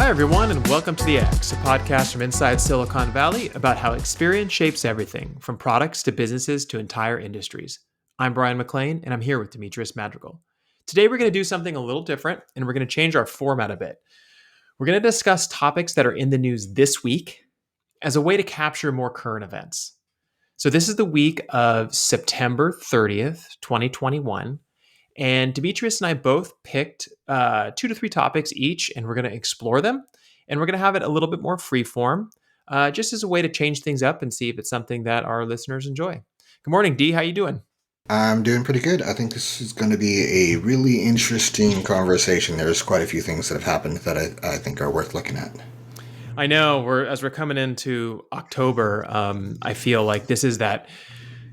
Hi, everyone, and welcome to The X, a podcast from inside Silicon Valley about how experience shapes everything, from products to businesses to entire industries. I'm Brian McLean, and I'm here with Demetrius Madrigal. Today, we're going to do something a little different, and we're going to change our format a bit. We're going to discuss topics that are in the news this week as a way to capture more current events. So, this is the week of September 30th, 2021. And Demetrius and I both picked 2 to 3 topics each, and we're going to explore them. And we're going to have it a little bit more freeform, just as a way to change things up and see if it's something that our listeners enjoy. Good morning, D. How you doing? I'm doing pretty good. I think this is going to be a really interesting conversation. There's quite a few things that have happened that I think are worth looking at. I know as we're coming into October, I feel like this is that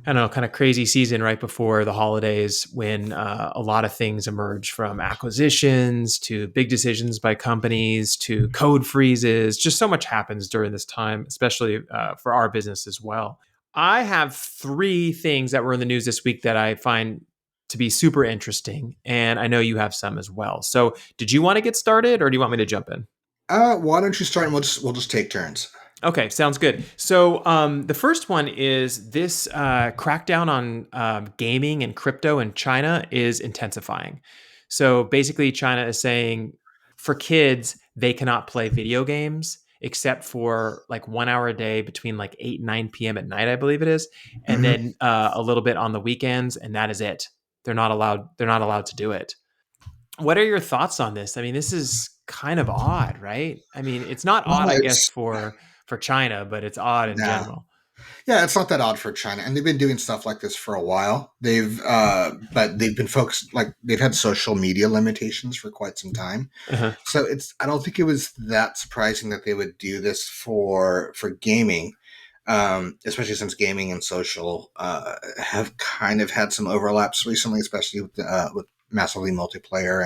I don't know, kind of crazy season right before the holidays when a lot of things emerge from acquisitions to big decisions by companies to code freezes. Just so much happens during this time, especially for our business as well. I have 3 things that were in the news this week that I find to be super interesting, and I know you have some as well. So, did you want to get started, or do you want me to jump in? Why don't you start and we'll just take turns. Okay, sounds good. So the first one is this crackdown on gaming and crypto in China is intensifying. So basically, China is saying for kids, they cannot play video games except for like 1 hour a day between like 8 and 9 p.m. at night, I believe it is, and Hmm. then a little bit on the weekends, and that is it. They're not allowed. They're not allowed to do it. What are your thoughts on this? I mean, this is kind of odd, right? I mean, it's not Well, odd, I guess, it's for China, but it's odd in nah, general. yeah, it's not that odd for China, and they've been doing stuff like this for a while. But they've been focused like they've had social media limitations for quite some time. Uh-huh. So I don't think it was that surprising that they would do this for gaming, especially since gaming and social have kind of had some overlaps recently, especially with massively multiplayer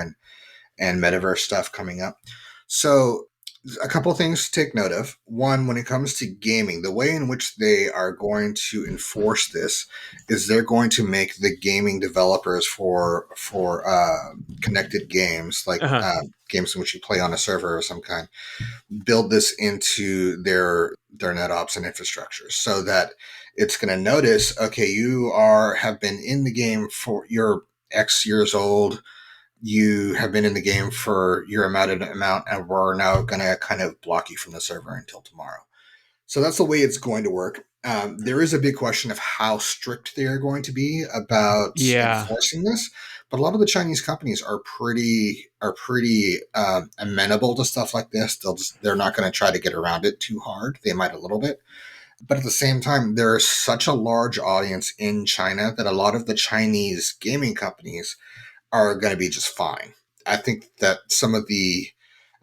and metaverse stuff coming up. So a couple of things to take note of. One, when it comes to gaming, the way in which they are going to enforce this is they're going to make the gaming developers for connected games, like Uh-huh. games in which you play on a server of some kind, build this into their NetOps and infrastructure, so that it's going to notice, okay, you are have been in the game for you're X years old, you have been in the game for your amount, and we're now going to kind of block you from the server until tomorrow. So that's the way it's going to work. There is a big question of how strict they are going to be about Yeah. enforcing this, but a lot of the Chinese companies are pretty amenable to stuff like this. They're not going to try to get around it too hard. They might a little bit, but at the same time, there's such a large audience in China that a lot of the Chinese gaming companies are going to be just fine. I think that some of the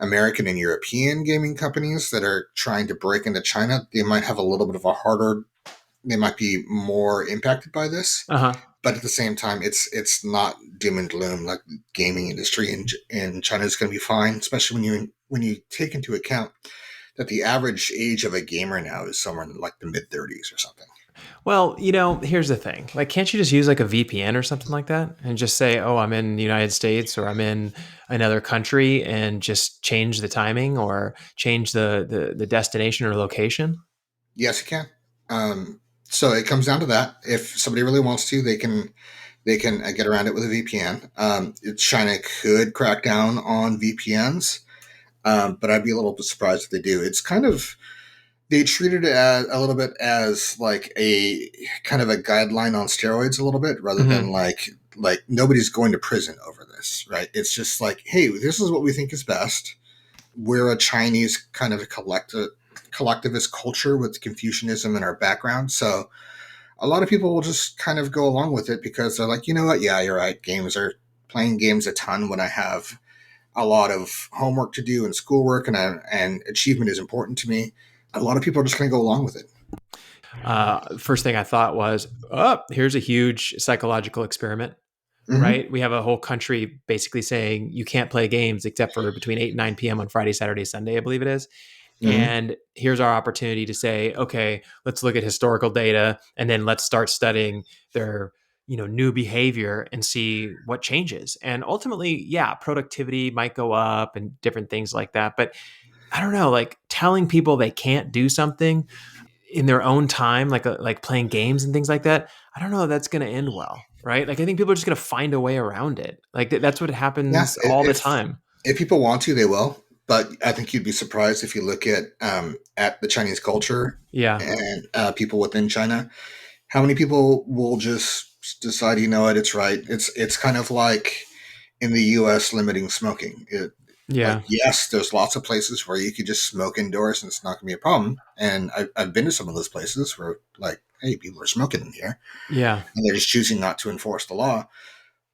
American and European gaming companies that are trying to break into China, they might have a little bit of a harder, they might be more impacted by this. Uh-huh. But at the same time, it's not doom and gloom. Like the gaming industry in China is going to be fine, especially when you take into account that the average age of a gamer now is somewhere in like the mid 30s or something. Well, here's the thing. Like, can't you just use like a VPN or something like that and just say, "Oh, I'm in the United States or I'm in another country," and just change the timing or change the destination or location? Yes, you can. So it comes down to that. If somebody really wants to, they can get around it with a VPN. China could crack down on VPNs, but I'd be a little bit surprised if they do. It's kind of they treat it as a little bit as like a kind of a guideline on steroids, a little bit, rather than Hmm. like nobody's going to prison over this, right? It's just like, hey, this is what we think is best. We're a Chinese kind of collectivist culture with Confucianism in our background, so a lot of people will just kind of go along with it because they're like, you know what? Yeah, you're right. Playing games a ton when I have a lot of homework to do and schoolwork and achievement is important to me. A lot of people are just going to go along with it. First thing I thought was, oh, here's a huge psychological experiment, Hmm. right? We have a whole country basically saying you can't play games except for between 8 and 9 p.m. on Friday, Saturday, Sunday, I believe it is. Hmm. And here's our opportunity to say, okay, let's look at historical data and then let's start studying their new behavior and see what changes. And ultimately, yeah, productivity might go up and different things like that. But I don't know, like telling people they can't do something in their own time, like playing games and things like that. I don't know if that's going to end well, right? Like I think people are just going to find a way around it. Like that's what Yeah, happens all the time. if people want to, they will. But I think you'd be surprised if you look at the Chinese culture Yeah. and people within China, how many people will just decide, you know what, it's right. It's kind of like in the U.S. limiting smoking. Like, Yeah. yes, there's lots of places where you could just smoke indoors and it's not going to be a problem. And I've been to some of those places where, like, hey, people are smoking in here, Yeah. and they're just choosing not to enforce the law.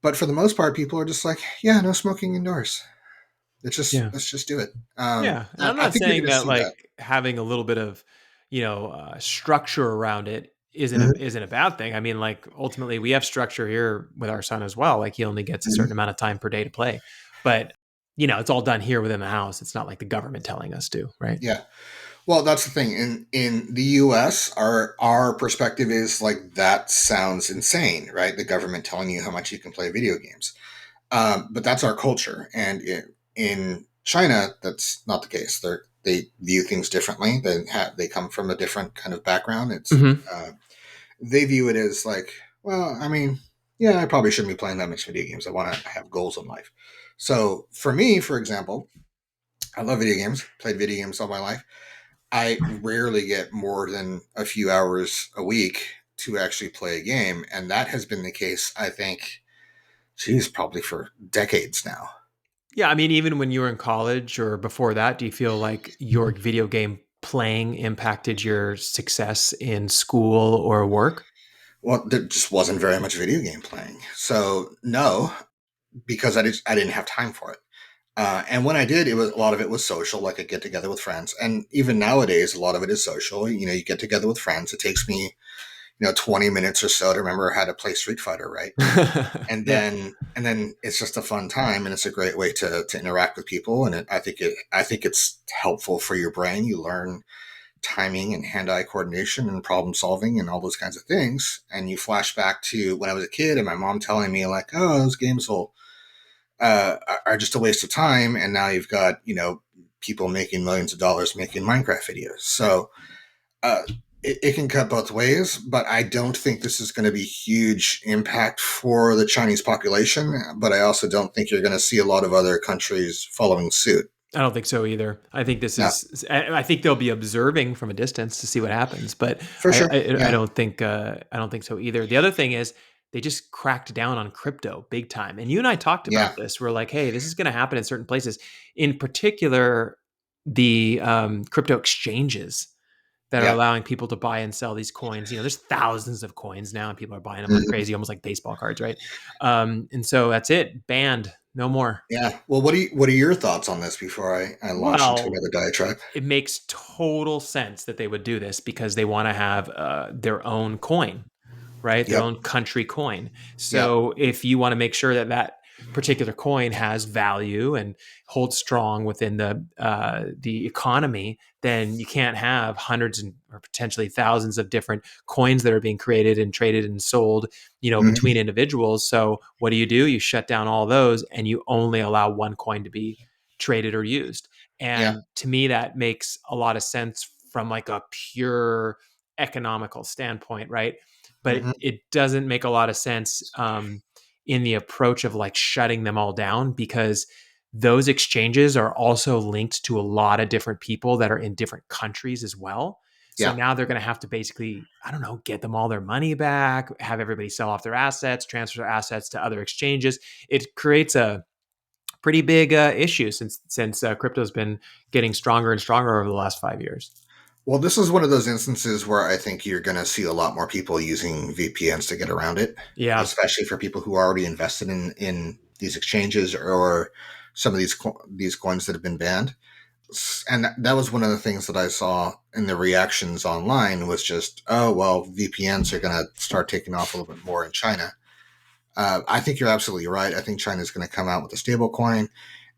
But for the most part, people are just like, yeah, no smoking indoors. Yeah. Let's just do it. Yeah, and I'm I not think you're going saying to that see that. like having a little bit of, structure around it Mhm, isn't a bad thing. I mean, like ultimately, we have structure here with our son as well. Like he only gets a certain mhm. amount of time per day to play, but it's all done here within the house. It's not like the government telling us to, right? Yeah. Well, that's the thing. In the U.S., our perspective is like that sounds insane, right? The government telling you how much you can play video games. But that's our culture, and in China, that's not the case. They view things differently. They come from a different kind of background. Hmm. They view it as like, well, I mean, yeah, I probably shouldn't be playing that much video games. I want to have goals in life. So for me, for example, I love video games. Played video games all my life. I rarely get more than a few hours a week to actually play a game, and that has been the case. I think, geez, probably for decades now. Yeah, I mean, even when you were in college or before that, do you feel like your video game playing impacted your success in school or work? Well, there just wasn't very much video game playing, so no, because I didn't have time for it. And when I did, it was a lot of it was social, like I get together with friends, and even nowadays, a lot of it is social. You know, you get together with friends. It takes me 20 minutes or so to remember how to play Street Fighter, right? And Yeah. then it's just a fun time, and it's a great way to interact with people. And I think it's helpful for your brain. You learn timing and hand-eye coordination and problem solving and all those kinds of things. And you flash back to when I was a kid and my mom telling me like, "Oh, those games will are just a waste of time." And now you've got people making millions of dollars making Minecraft videos. So uh, it can cut both ways, but I don't think this is going to be huge impact for the Chinese population. But I also don't think you're going to see a lot of other countries following suit. I don't think so either. I think No, I think they'll be observing from a distance to see what happens, but for sure. I Yeah, I don't think so either. The other thing is they just cracked down on crypto big time, and you and I talked yeah, about this. We're like, hey, this is going to happen in certain places, in particular the crypto exchanges that are yeah. allowing people to buy and sell these coins. There's thousands of coins now, and people are buying them like Mhm. crazy, almost like baseball cards, right? And so that's it, banned, no more. Yeah. Well, what are your thoughts on this before I launch into Well, another diatribe? it makes total sense that they would do this because they want to have their own coin, right? Their Yep. own country coin. Yep. So if you want to make sure that that particular coin has value and holds strong within the economy, then you can't have hundreds and or potentially thousands of different coins that are being created and traded and sold, between Hmm. individuals. So what do? You shut down all those and you only allow one coin to be traded or used. Yeah. And to me, that makes a lot of sense from like a pure economical standpoint, right? But Hmm. it doesn't make a lot of sense in the approach of like shutting them all down because those exchanges are also linked to a lot of different people that are in different countries as well. So Yeah. now they're going to have to basically, I don't know, get them all their money back, have everybody sell off their assets, transfer their assets to other exchanges. It creates a pretty big issue since crypto's been getting stronger and stronger over the last 5 years. Well, this is one of those instances where I think you're going to see a lot more people using VPNs to get around it, Yeah. especially for people who are already invested in these exchanges or some of these coins that have been banned. And that was one of the things that I saw in the reactions online was just, oh well, VPNs are going to start taking off a little bit more in China. I think you're absolutely right. I think China is going to come out with a stable coin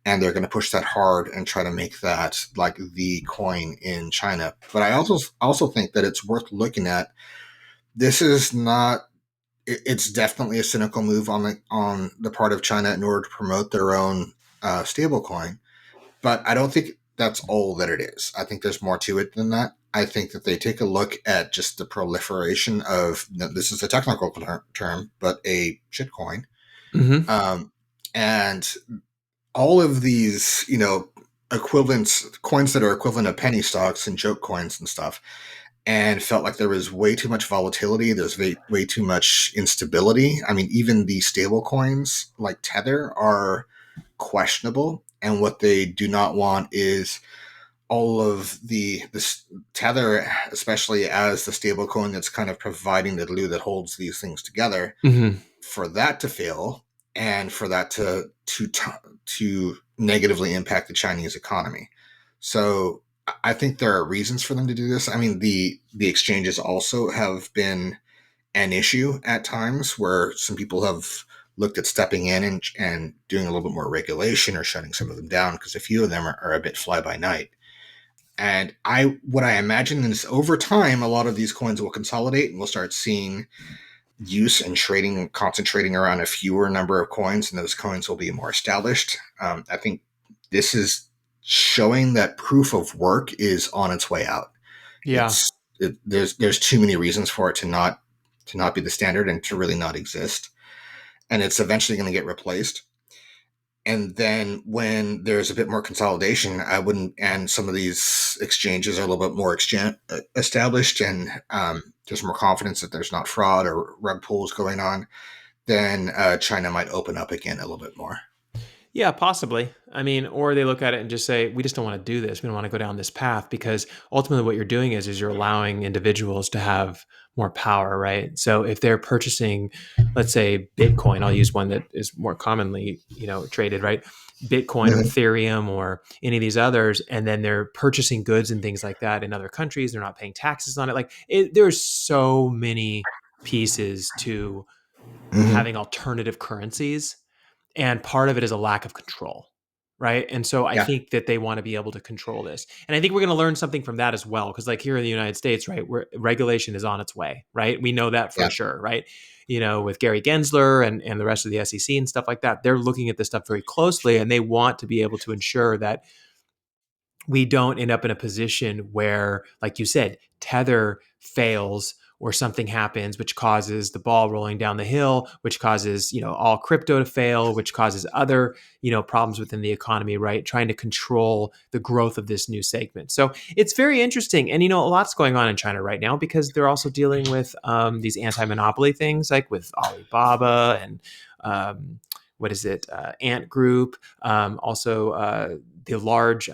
and they're going to push that hard and try to make that like the coin in China. But I also think that it's worth looking at. This is not. It's definitely a cynical move on the part of China in order to promote their own stable coin. But I don't think. that's all that it is. I think there's more to it than that. I think that they take a look at just the proliferation of, this is a technical term, but a shitcoin. Mm-hmm. Um, and all of these, equivalents, coins that are equivalent of penny stocks and joke coins and stuff, and felt like there was way too much volatility. There's way too much instability. I mean, even the stable coins like Tether are questionable. And what they do not want is all of this Tether, especially as the stable coin that's kind of providing the glue that holds these things together, Mm-hmm. for that to fail and for that to negatively impact the Chinese economy. So I think there are reasons for them to do this. I mean, the exchanges also have been an issue at times where some people have looked at stepping in and doing a little bit more regulation or shutting some of them down because a few of them are a bit fly by night. And what I imagine is over time, a lot of these coins will consolidate and we'll start seeing use and trading concentrating around a fewer number of coins, and those coins will be more established. I think this is showing that proof of work is on its way out. Yeah. There's too many reasons for it to not be the standard and to really not exist, and it's eventually going to get replaced. And then when there's a bit more consolidation, I wouldn't, and some of these exchanges are a little bit more established, and there's more confidence that there's not fraud or rug pulls going on, then China might open up again a little bit more. Yeah, possibly. I mean, or they look at it and just say, we just don't want to do this. We don't want to go down this path because ultimately what you're doing is you're allowing individuals to have more power, right? So if they're purchasing, let's say Bitcoin, I'll use one that is more commonly, traded, right? Bitcoin or Mhm. Ethereum or any of these others, and then they're purchasing goods and things like that in other countries. They're not paying taxes on it. There's so many pieces to Mhm. having alternative currencies, and part of it is a lack of control, right? And so I Yeah. think that they want to be able to control this, and I think we're going to learn something from that as well, because like here in the United States, right, where regulation is on its way, right? We know that for Yeah. sure, right? With Gary Gensler and the rest of the SEC and stuff like that, they're looking at this stuff very closely, and they want to be able to ensure that we don't end up in a position where, like you said, Tether fails or something happens, which causes the ball rolling down the hill, which causes, all crypto to fail, which causes other, problems within the economy, right? Trying to control the growth of this new segment. So it's very interesting. And, a lot's going on in China right now because they're also dealing with these anti-monopoly things like with Alibaba and, what is it, Ant Group, also the large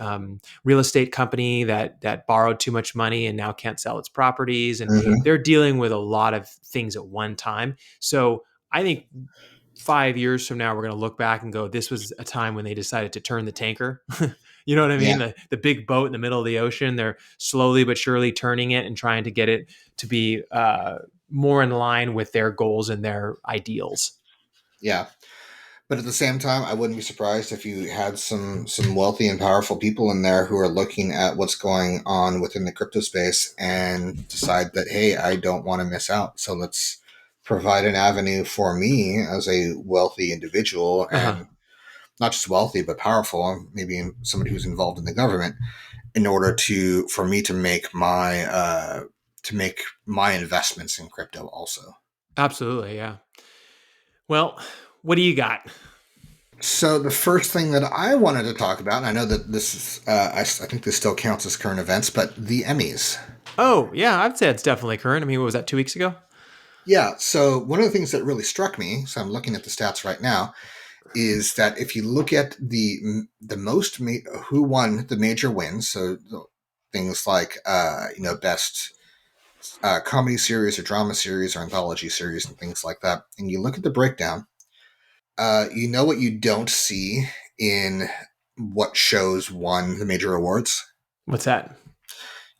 real estate company that borrowed too much money and now can't sell its properties, and Mhm. they're dealing with a lot of things at one time. So I think 5 years from now we're going to look back and go, this was a time when they decided to turn the tanker. You know what I Yeah. mean? The big boat in the middle of the ocean, they're slowly but surely turning it and trying to get it to be more in line with their goals and their ideals. Yeah. But at the same time, I wouldn't be surprised if you had some wealthy and powerful people in there who are looking at what's going on within the crypto space and decide that, hey, I don't want to miss out. So let's provide an avenue for me as a wealthy individual, Uh-huh. and not just wealthy but powerful, maybe somebody who's involved in the government, in order for me to make my investments in crypto also. Absolutely, yeah. Well, what do you got? So the first thing that I wanted to talk about, and I know that this is, I think this still counts as current events, but the Emmys. Oh, yeah, I'd say it's definitely current. I mean, what was that, 2 weeks ago? Yeah. So one of the things that really struck me, so I'm looking at the stats right now, is that if you look at the most who won the major wins, so things like best comedy series or drama series or anthology series and things like that, and you look at the breakdown, you know what you don't see in what shows won the major awards? What's that?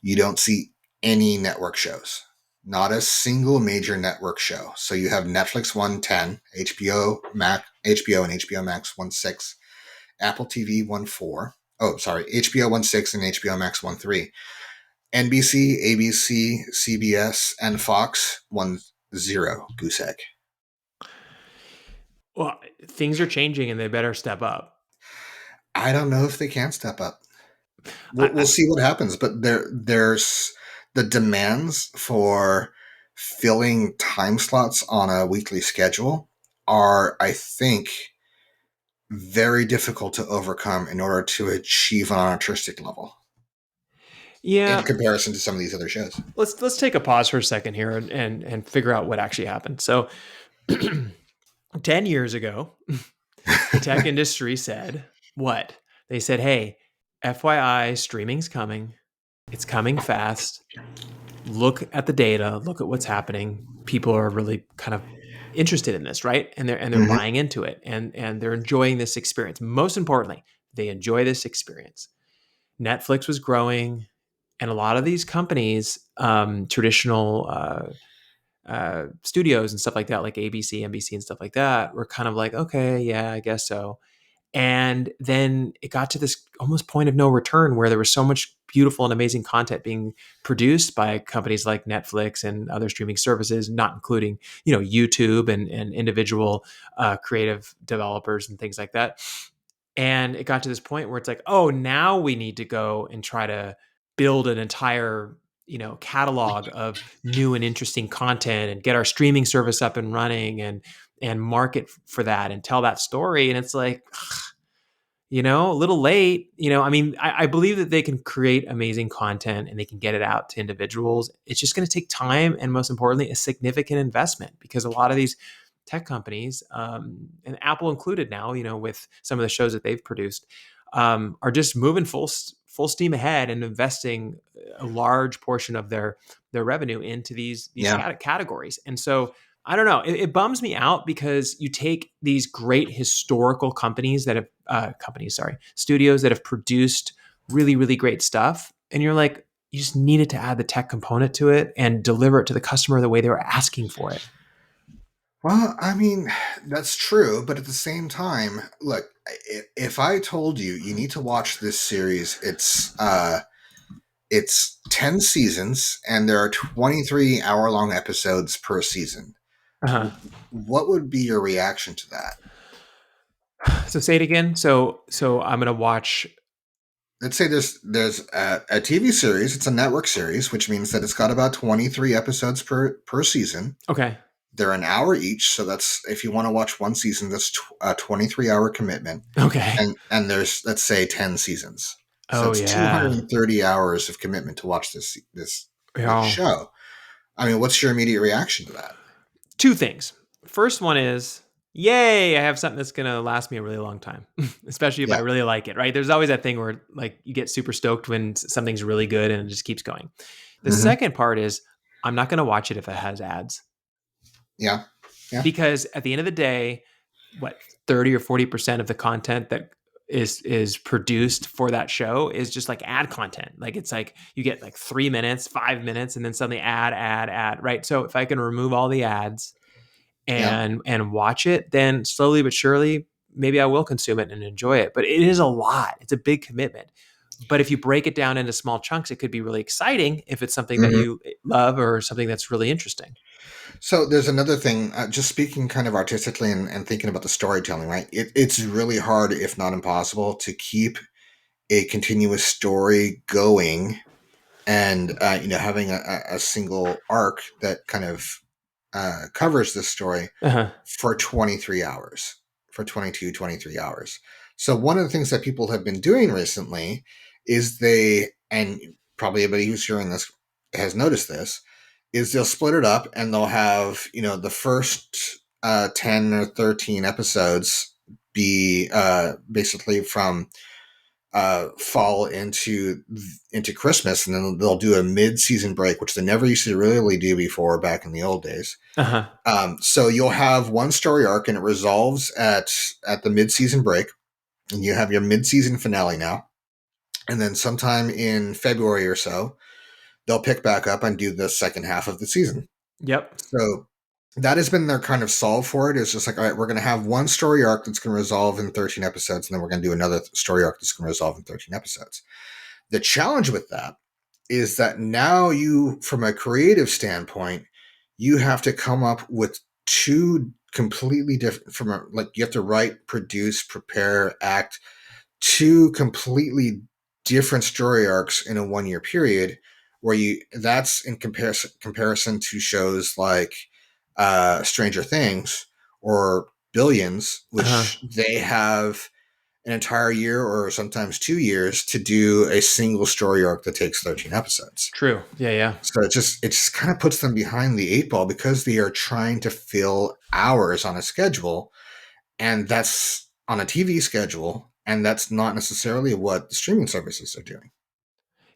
You don't see any network shows. Not a single major network show. So you have Netflix won 10, HBO and HBO Max won 6, Apple TV won 4. Oh, sorry, HBO won 6 and HBO Max won 3. NBC, ABC, CBS, and Fox won 0. Goose egg. Well, things are changing and they better step up. I don't know if they can step up. We'll see what happens, but there's the demands for filling time slots on a weekly schedule are, I think, very difficult to overcome in order to achieve an artistic level in Yeah, comparison to some of these other shows. let's take a pause for a second here and figure out what actually happened. So 10 years ago, the tech industry said what? They said, "Hey, FYI, streaming's coming. It's coming fast. Look at the data, look at what's happening. People are really kind of interested in this, right? And they're Hmm. buying into it and they're enjoying this experience. Most importantly, they enjoy this experience. Netflix was growing, and a lot of these companies, traditional studios and stuff like that, like ABC, NBC, and stuff like that, were kind of like, okay, yeah, I guess so. And then it got to this almost point of no return where there was so much beautiful and amazing content being produced by companies like Netflix and other streaming services, not including, YouTube and individual creative developers and things like that. And it got to this point where it's like, oh, now we need to go and try to build an entire, catalog of new and interesting content and get our streaming service up and running and market for that and tell that story. And it's like, a little late. I mean, I believe that they can create amazing content and they can get it out to individuals. It's just going to take time and, most importantly, a significant investment, because a lot of these tech companies, and Apple included now, with some of the shows that they've produced, are just moving full steam ahead and investing a large portion of their revenue into these Yeah. categories. And so I don't know. It bums me out because you take these great historical companies that have studios that have produced really, really great stuff, and you're like, you just needed to add the tech component to it and deliver it to the customer the way they were asking for it. Well, I mean, that's true, but at the same time, look, if I told you you need to watch this series, it's 10 seasons and there are 23-hour-long episodes per season. Uh-huh. What would be your reaction to that? So say it again. So I'm gonna watch. Let's say there's a TV series. It's a network series, which means that it's got about 23 episodes per season. Okay. They're an hour each, so that's, if you want to watch one season, that's a 23-hour commitment. Okay. And there's, let's say, 10 seasons, so Oh it's yeah. 230 hours of commitment to watch this Yeah. show. I mean, what's your immediate reaction to that? Two things. First one is, yay, I have something that's going to last me a really long time, especially if I Yeah. really like it, right? There's always that thing where like you get super stoked when something's really good and it just keeps going. The Hmm. second part is, I'm not going to watch it if it has ads, Yeah. Yeah. because at the end of the day, what, 30 or 40% of the content that is produced for that show is just like ad content. Like it's like you get like 3 minutes, 5 minutes, and then suddenly ad, right? So if I can remove all the ads Yeah. and watch it, then slowly but surely, maybe I will consume it and enjoy it. But it is a lot. It's a big commitment. But if you break it down into small chunks, it could be really exciting if it's something that Hmm. you love or something that's really interesting. So there's another thing, just speaking kind of artistically and thinking about the storytelling, right? It's really hard, if not impossible, to keep a continuous story going and having a single arc that kind of covers the story Uh-huh. for 23 hours, for 22, 23 hours. So one of the things that people have been doing recently is and probably everybody who's hearing this has noticed this, is they'll split it up and they'll have, the first 10 or 13 episodes be basically from fall into Christmas, and then they'll do a mid-season break, which they never used to really do before back in the old days. Uh-huh. So you'll have one story arc, and it resolves at the mid-season break, and you have your mid-season finale now. And then sometime in February or so, they'll pick back up and do the second half of the season. Yep. So that has been their kind of solve for it. It's just like, all right, we're going to have one story arc that's going to resolve in 13 episodes, and then we're going to do another story arc that's going to resolve in 13 episodes. The challenge with that is that now you, from a creative standpoint, you have to come up with two completely different, you have to write, produce, prepare, act two completely different story arcs in a 1 year period, where you that's in comparison to shows like Stranger Things or Billions, Uh-huh. which they have an entire year or sometimes 2 years to do a single story arc that takes 13 episodes. True. Yeah, yeah. So it just kind of puts them behind the eight ball because they are trying to fill hours on a schedule, and that's on a TV schedule, and that's not necessarily what the streaming services are doing.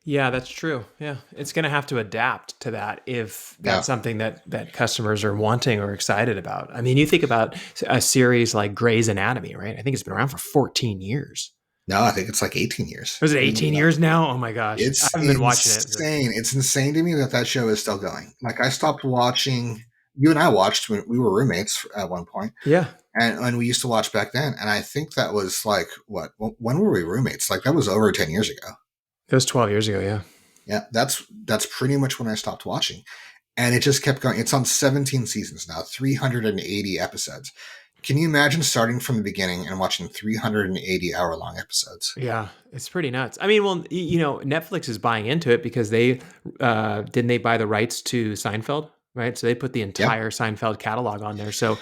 Yeah, that's true. Yeah. It's going to have to adapt to that if Yeah. that's something that customers are wanting or excited about. I mean, you think about a series like Grey's Anatomy, right? I think it's been around for 14 years. No, I think it's like 18 years. Was it Maybe 18 more. years now? Oh my gosh. I It's haven't been watching it. insane. It's insane to me that that show is still going. Like I stopped watching. You and I watched when we were roommates at one point, Yeah. and we used to watch back then. And I think that was like what? When were we roommates? Like that was over 10 years ago. It was 12 years ago. Yeah. Yeah, that's pretty much when I stopped watching, and it just kept going. It's on 17 seasons now, 380 episodes. Can you imagine starting from the beginning and watching 380-hour long episodes? Yeah, it's pretty nuts. I mean, well, Netflix is buying into it because they didn't they buy the rights to Seinfeld, right? So they put the Yeah, entire Seinfeld catalog on there. So,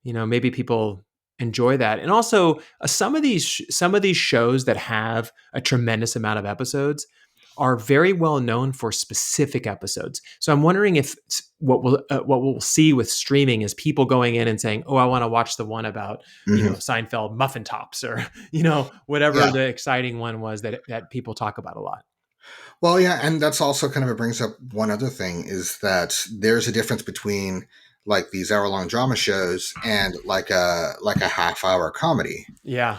maybe people enjoy that. And also, some of these shows that have a tremendous amount of episodes are very well known for specific episodes. So I'm wondering if what we'll see with streaming is people going in and saying, "Oh, I want to watch the one about hmm Seinfeld muffin tops," or whatever yeah. the exciting one was that people talk about a lot. Well, yeah, and that's also kind of it brings up one other thing is that there's a difference between like these hour-long drama shows and like a half-hour comedy, Yeah,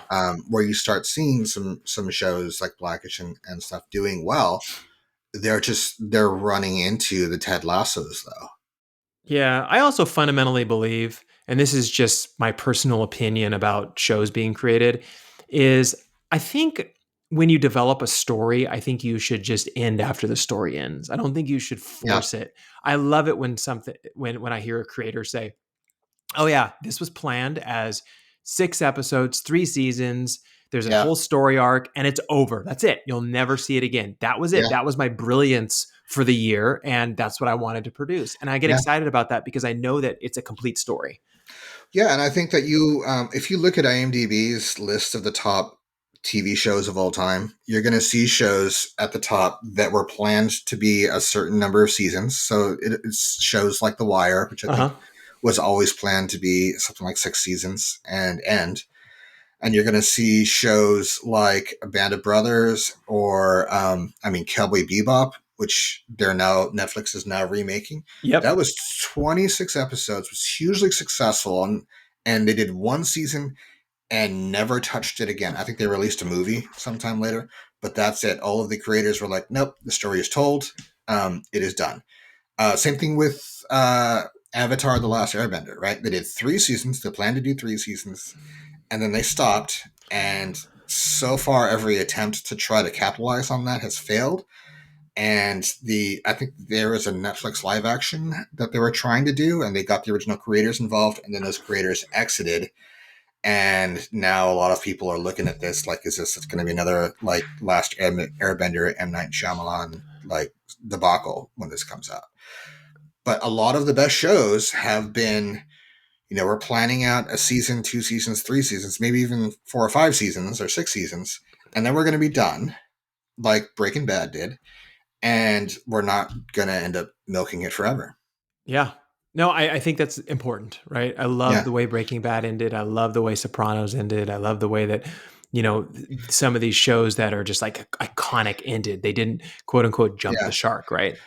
where you start seeing some shows like Blackish and stuff doing well. They're running into the Ted Lassos though. yeah. I also fundamentally believe, and this is just my personal opinion about shows being created, is I think when you develop a story, I think you should just end after the story ends. I don't think you should Yeah, force it. I love it when I hear a creator say, "Oh yeah, this was planned as 6 episodes, 3 seasons. There's a yeah, whole story arc, and it's over. That's it. You'll never see it again. That was it. yeah, That was my brilliance for the year, and that's what I wanted to produce." And I get yeah, excited about that because I know that it's a complete story. yeah. And I think that if you look at IMDb's list of the top TV shows of all time, you're going to see shows at the top that were planned to be a certain number of seasons. So it's shows like The Wire, which I Uh think huh. was always planned to be something like 6 seasons and end. And you're going to see shows like A Band of Brothers or, Cowboy Bebop, which Netflix is now remaking. That Yep. was 26 episodes, was hugely successful, and they did one season and never touched it again. I think they released a movie sometime later, but that's it. All of the creators were like, nope, the story is told. It is done. Same thing with Avatar: The Last Airbender, right? They did 3 seasons. They planned to do 3 seasons, and then they stopped. And so far, every attempt to try to capitalize on that has failed. And I think there was a Netflix live action that they were trying to do, and they got the original creators involved, and then those creators exited. And now a lot of people are looking at this like, is this going to be another like Last Airbender M Night Shyamalan like debacle when this comes out? But a lot of the best shows have been, we're planning out a season, 2 seasons, 3 seasons, maybe even 4 or 5 seasons or 6 seasons, and then we're going to be done, like Breaking Bad did, and we're not going to end up milking it forever. Yeah. No, I think that's important, right? I love Yeah, the way Breaking Bad ended. I love the way Sopranos ended. I love the way that, some of these shows that are just like iconic ended. They didn't quote unquote jump the yeah. shark, right?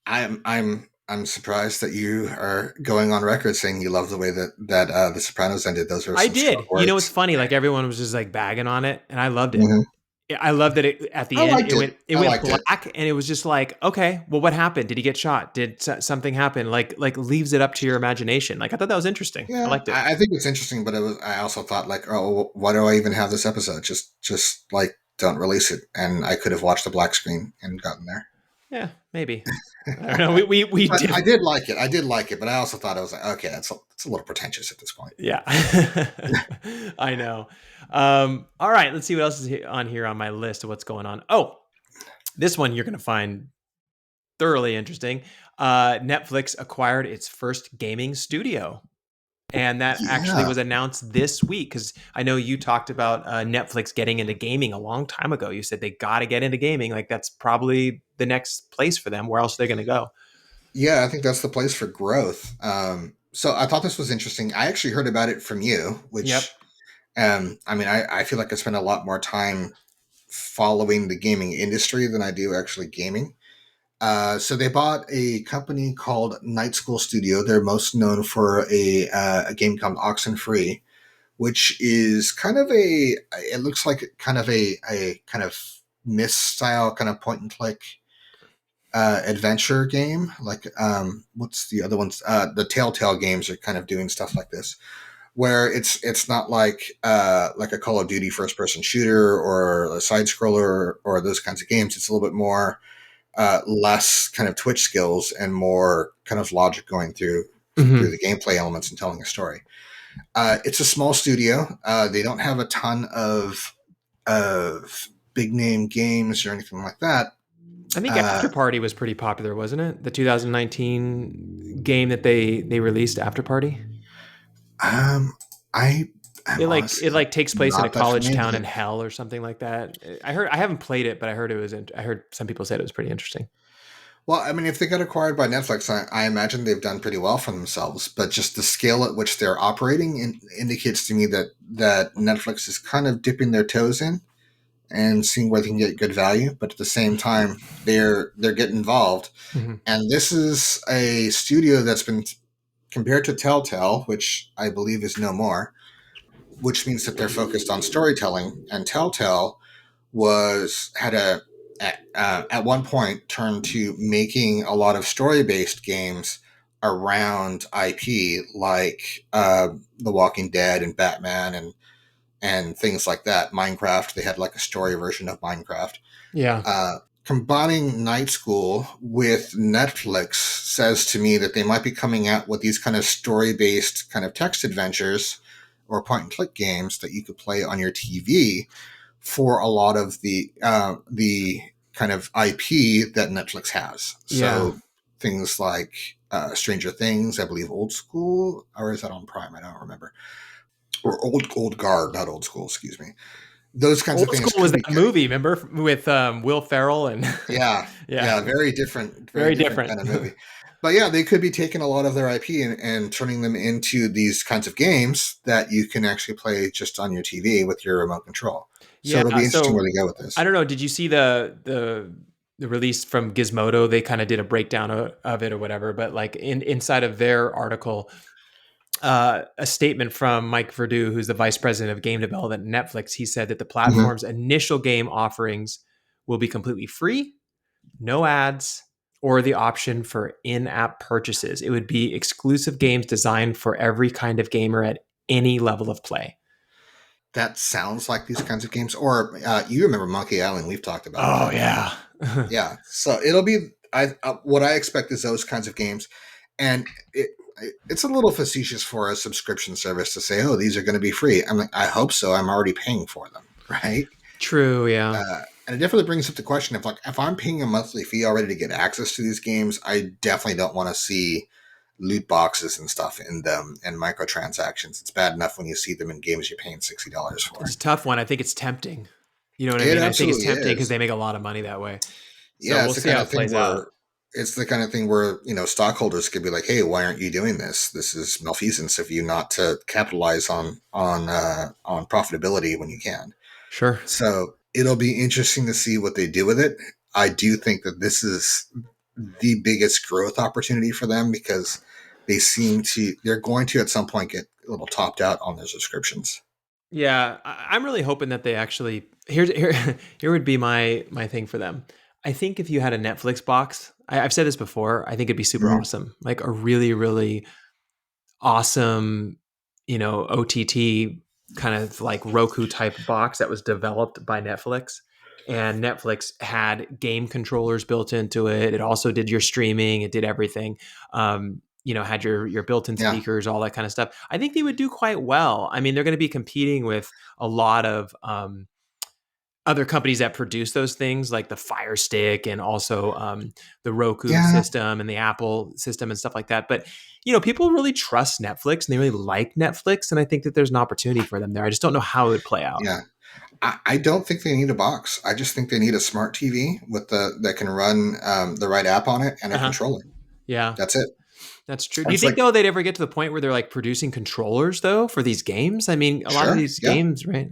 I'm surprised that you are going on record saying you love the way that The Sopranos ended. Those are I some strong did. It's words. funny. Like everyone was just like bagging on it, and I loved it. Mhm. Yeah, I love that at the I end liked it. it I went liked it. black, and it was just like, okay, well, what happened? Did he get shot? Did something happen? Like leaves it up to your imagination. Like I thought that was interesting. I Yeah, liked it. I think it's interesting, but I also thought like, oh, why do I even have this episode? Just like don't release it, and I could have watched the black screen and gotten there. Yeah, maybe. I don't know. We But I did. did like it. I did like it, but I also thought it was like, okay, it's a little pretentious at this point. Yeah, I know. All right, let's see what else is on here on my list of what's going on. Oh, this one you're going to find thoroughly interesting. Netflix acquired its first gaming studio. And that actually Yeah. was announced this week because I know you talked about Netflix getting into gaming a long time ago. You said they got to get into gaming. Like that's probably the next place for them. Where else are they going to go? Yeah, I think that's the place for growth. So I thought this was interesting. I actually heard about it from you, Yep. which, I mean, I feel like I spend a lot more time following the gaming industry than I do actually gaming. So they bought a company called Night School Studio. They're most known for a game called Oxenfree, which is kind of a, it looks like kind of a kind of Myst style kind of point and click adventure game. Like, what's the other ones? The Telltale games are kind of doing stuff like this, where it's not like a Call of Duty first person shooter or a side scroller or those kinds of games. It's a little bit more less kind of twitch skills and more kind of logic going through Hmm. the gameplay elements and telling a story. It's a small studio. They don't have a ton of big name games or anything like that. I think Uh, After Party was pretty popular, wasn't it? The 2019 game that they released, After Party. um, I am It honestly like takes place in a not that college familiar town with in it. hell or something like that. I haven't played it, but I heard it was. I heard some people said it was pretty interesting. Well, I mean, if they got acquired by Netflix, I imagine they've done pretty well for themselves. But just the scale at which they're operating indicates to me that Netflix is kind of dipping their toes in and seeing where they can get good value. But at the same time, they're getting involved. Hmm. And this is a studio that's been compared to Telltale, which I believe is no more, which means that they're focused on storytelling. And Telltale was had a at one point turned to making a lot of story based games around IP like The Walking Dead and Batman and things like that. Minecraft, they had like a story version of Minecraft. Yeah. Combining Night School with Netflix says to me that they might be coming out with these kind of story based kind of text adventures or point and click games that you could play on your TV for a lot of the kind of IP that Netflix has. Yeah. So things like Stranger Things, I believe Old School, or is that on Prime? I don't remember. Or Old Guard, not Old School, excuse me. Those kinds of Old things School was could be, that movie, remember, with Will Ferrell and yeah, yeah, yeah, very very different different. kind of movie. But yeah, they could be taking a lot of their IP and turning them into these kinds of games that you can actually play just on your TV with your remote control. So Yeah. it'll be interesting where So they go with I this. don't know. Did you see the release from Gizmodo? They kind of did a breakdown of it or whatever. But like inside of their article, a statement from Mike Verdu, who's the vice president of game development at Netflix, he said that the Mhm. platform's initial game offerings will be completely free, no ads, or the option for in-app purchases. It would be exclusive games designed for every kind of gamer at any level of play. That sounds like these kinds of games. Or you remember Monkey Island? We've talked about Oh that. yeah. Yeah. So it'll be. What I expect is those kinds of games, and it's a little facetious for a subscription service to say, "Oh, these are going to be free." I'm like, I hope so. I'm already paying for them, right? True, yeah. And it definitely brings up the question of like, if I'm paying a monthly fee already to get access to these games, I definitely don't want to see loot boxes and stuff in them and microtransactions. It's bad enough when you see them in games you're paying $60 It's for. a tough one. I think it's tempting. You know what I It mean? I think it's absolutely tempting because is. they make a lot of money that way. So Yeah, we'll it's the see kind how of it thing plays out. where stockholders could be like, "Hey, why aren't you doing this? This is malfeasance of you not to capitalize on profitability when you can." Sure. So it'll be interesting to see what they do with it. I do think that this is the biggest growth opportunity for them because they're going to at some point get a little topped out on their subscriptions. Yeah, I'm really hoping that they actually here here would be my thing for them. I think if you had a Netflix box, I've said this before, I think it'd be super Mhm. awesome. Like a really, really awesome, OTT kind of like Roku type box that was developed by Netflix. and Netflix had game controllers built into it. It also did your streaming. It did everything. Had your built-in Yeah. speakers, all that kind of stuff. I think they would do quite well. I mean, they're going to be competing with a lot of other companies that produce those things, like the Fire Stick and also the Roku Yeah. system and the Apple system and stuff like that. But people really trust Netflix and they really like Netflix, and I think that there's an opportunity for them there. I just don't know how it would play out. Yeah. I don't think they need a box. I just think they need a smart TV with that can run the right app on it and a Uh-huh. controller. Yeah, That's it. that's true. Do you It's think like, though they'd ever get to the point where they're like producing controllers though for these games? I mean, a lot of sure, these yeah. games, right?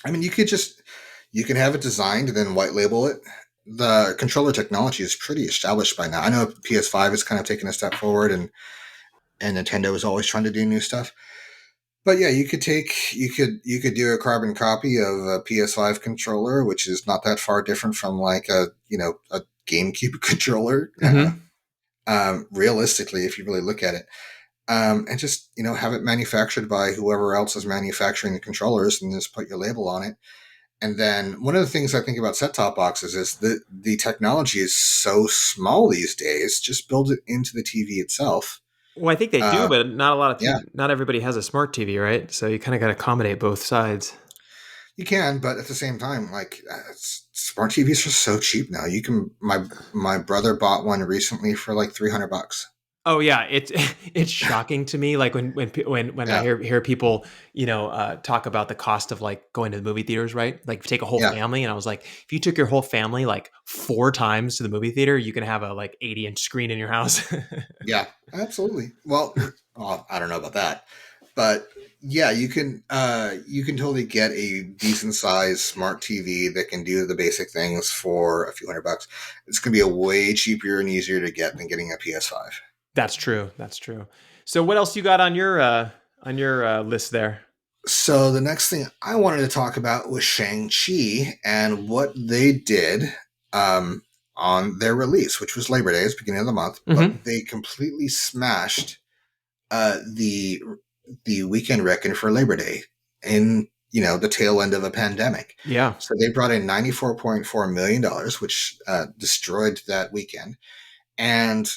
I mean, you can have it designed and then white label it. The controller technology is pretty established by now. I know PS5 is kind of taking a step forward, and Nintendo is always trying to do new stuff. But yeah, you could do a carbon copy of a PS5 controller, which is not that far different from like a GameCube controller. Mm-hmm. Realistically, if you really look at it, and just have it manufactured by whoever else is manufacturing the controllers, and just put your label on it. And then one of the things I think about set-top boxes is that the technology is so small these days. Just build it into the TV itself. Well, I think they do, Uh, but not a lot of yeah, people. Not everybody has a smart TV, right? So you kind of got to accommodate both sides. you can, but at the same time, like smart TVs are so cheap now. You can. My brother bought one recently for like $300. Oh yeah, it's it's shocking to me. Like when I Yeah, hear people talk about the cost of like going to the movie theaters, right? Like take a whole yeah, family, and I was like, if you took your whole family like 4 times to the movie theater, you can have a like 80-inch screen in your house. yeah, absolutely. Well, I don't know about that, but yeah, you can totally get a decent sized smart TV that can do the basic things for a few $100. It's going to be a way cheaper and easier to get than getting a PS5. That's true. That's true. So what else you got on your list there? So the next thing I wanted to talk about was Shang-Chi and what they did um, on their release, which was Labor Day, it's beginning of the month, Mm-hmm. but they completely smashed the weekend record for Labor Day in the tail end of a pandemic. Yeah. So they brought in $94.4 million, which destroyed that weekend. And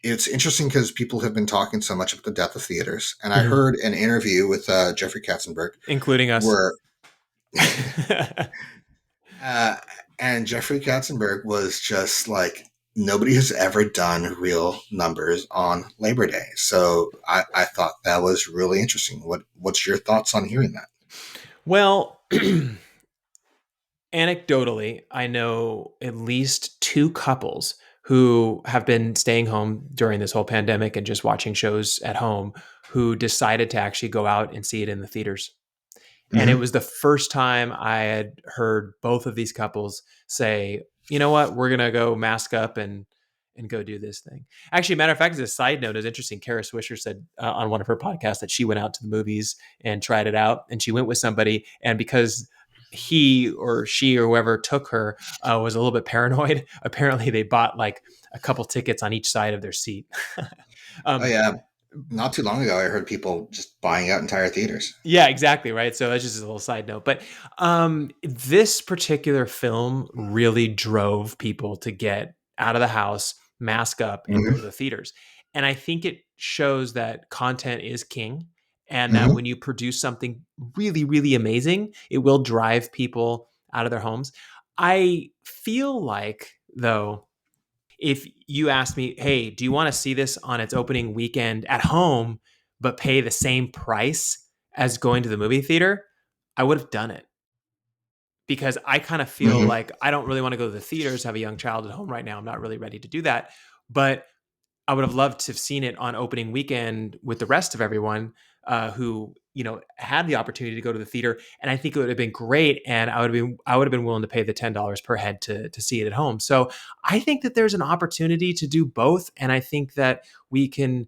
it's interesting because people have been talking so much about the death of theaters, and I Mm-hmm. heard an interview with Jeffrey Katzenberg Including us. where uh, and Jeffrey Katzenberg was just like, nobody has ever done real numbers on Labor Day. So I thought that was really interesting. What's your thoughts on hearing that? Well, anecdotally, I know at least two couples who have been staying home during this whole pandemic and just watching shows at home who decided to actually go out and see it in the theaters. And it Mm-hmm. was the first time I had heard both of these couples say, you know what, we're going to go mask up and go do this thing. Actually, matter of fact, as a side note, it's interesting. Kara Swisher said on one of her podcasts that she went out to the movies and tried it out, and she went with somebody, and because he or she or whoever took her was a little bit paranoid, apparently they bought like a couple tickets on each side of their seat. Oh um, yeah, not too long ago I heard people just buying out entire theaters. Yeah, exactly. Right. So that's just a little side note. But this particular film really drove people to get out of the house, mask up, and go to Mm-hmm. the theaters. And I think it shows that content is king, and that Mm-hmm. when you produce something really, really amazing, it will drive people out of their homes. I feel like, though, if you asked me, hey, do you want to see this on its opening weekend at home, but pay the same price as going to the movie theater, I would have done it because I kind of feel Mm-hmm. like I don't really want to go to the theaters, have a young child at home right now. I'm not really ready to do that. But I would have loved to have seen it on opening weekend with the rest of everyone who had the opportunity to go to the theater, and I think it would have been great. And I would have been willing to pay the $10 per head to see it at home. So I think that there's an opportunity to do both, and I think that we can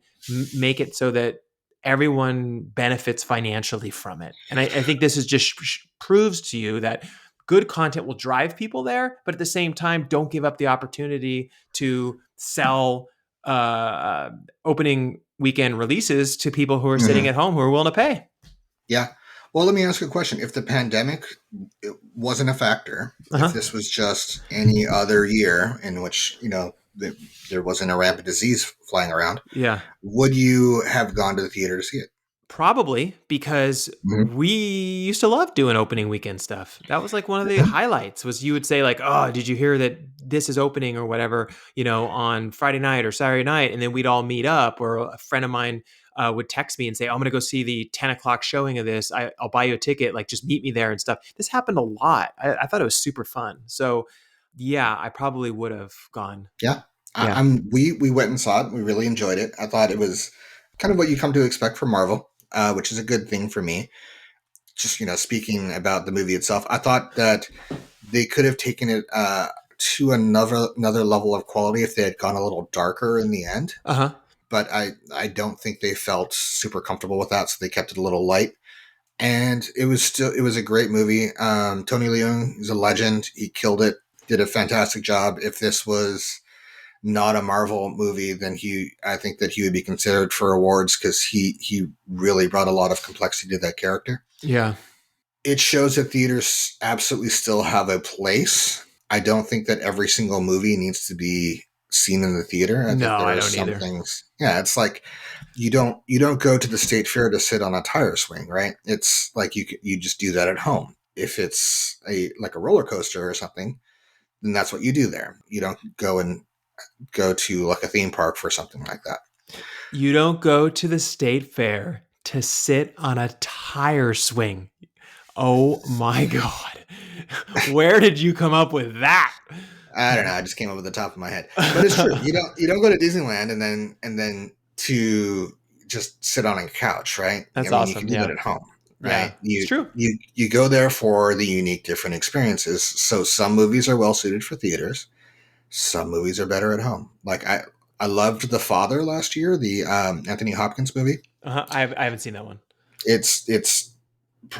make it so that everyone benefits financially from it. And I think this is just proves to you that good content will drive people there, but at the same time, don't give up the opportunity to sell opening weekend releases to people who are sitting Mm-hmm. at home who are willing to pay. Yeah. Well, let me ask you a question. If the pandemic wasn't a factor, if Uh-huh. this was just any other year in which, there wasn't a rampant disease flying around, Yeah. would you have gone to the theater to see it? Probably because Mhm. we used to love doing opening weekend stuff. That was like one of the highlights was you would say like, "Oh, did you hear that this is opening or whatever, on Friday night or Saturday night?" And then we'd all meet up or a friend of mine would text me and say, "I'm going to go see the 10 o'clock showing of this. I'll buy you a ticket. Like just meet me there and stuff." This happened a lot. I thought it was super fun. So yeah, I probably would have gone. Yeah. Yeah. We went and saw it. We really enjoyed it. I thought it was kind of what you come to expect from Marvel, which is a good thing for me. Just, speaking about the movie itself, I thought that they could have taken it to another level of quality if they had gone a little darker in the end. Uh-huh. But I don't think they felt super comfortable with that, so they kept it a little light. And it was a great movie. Tony Leung is a legend. He killed it. Did a fantastic job. If this was not a Marvel movie, then I think that he would be considered for awards because he really brought a lot of complexity to that character. Yeah. It shows that theaters absolutely still have a place. I don't think that every single movie needs to be seen in the theater. I No, think there I are don't some either. things. Yeah, it's like you don't go to the state fair to sit on a tire swing, right? It's like you just do that at home. If it's a roller coaster or something, then that's what you do there. You don't go to like a theme park for something like that. You don't go to the state fair to sit on a tire swing. Oh my God. Where did you come up with that? I don't know. I just came up with the top of my head, but it's true. You don't go to Disneyland and then to just sit on a couch, right? I That's mean, you can awesome. do that Yeah. at home, Yeah. right? It's You true. you you go there for the unique, different experiences. So some movies are well suited for theaters. Some movies are better at home. Like I loved The Father last year, the Anthony Hopkins movie. I haven't seen that one. It's it's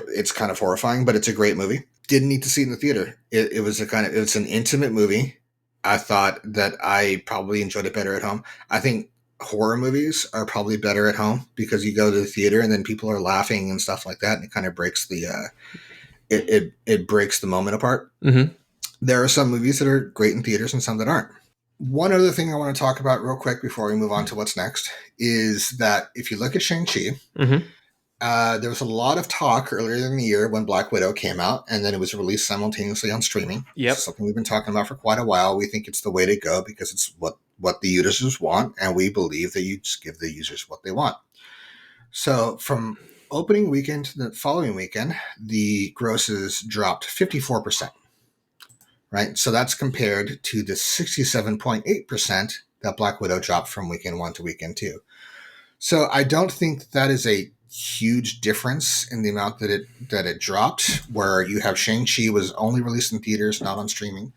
it's kind of horrifying, but it's a great movie. Didn't need to see it in the theater. It was it's an intimate movie. I thought that I probably enjoyed it better at home. I think horror movies are probably better at home because you go to the theater and then people are laughing and stuff like that, and it kind of breaks the it breaks the moment apart. Mm-hmm. There are some movies that are great in theaters and some that aren't. One other thing I want to talk about real quick before we move on to what's next is that if you look at Shang-Chi, Mm-hmm. there was a lot of talk earlier in the year when Black Widow came out, and then it was released simultaneously on streaming. This is Yep. something we've been talking about for quite a while. We think it's the way to go because it's what the users want, and we believe that you just give the users what they want. So from opening weekend to the following weekend, the grosses dropped 54%, right? So that's compared to the 67.8% that Black Widow dropped from weekend one to weekend two. So I don't think that is a huge difference in the amount that it dropped. Where you have Shang-Chi was only released in theaters, not on streaming.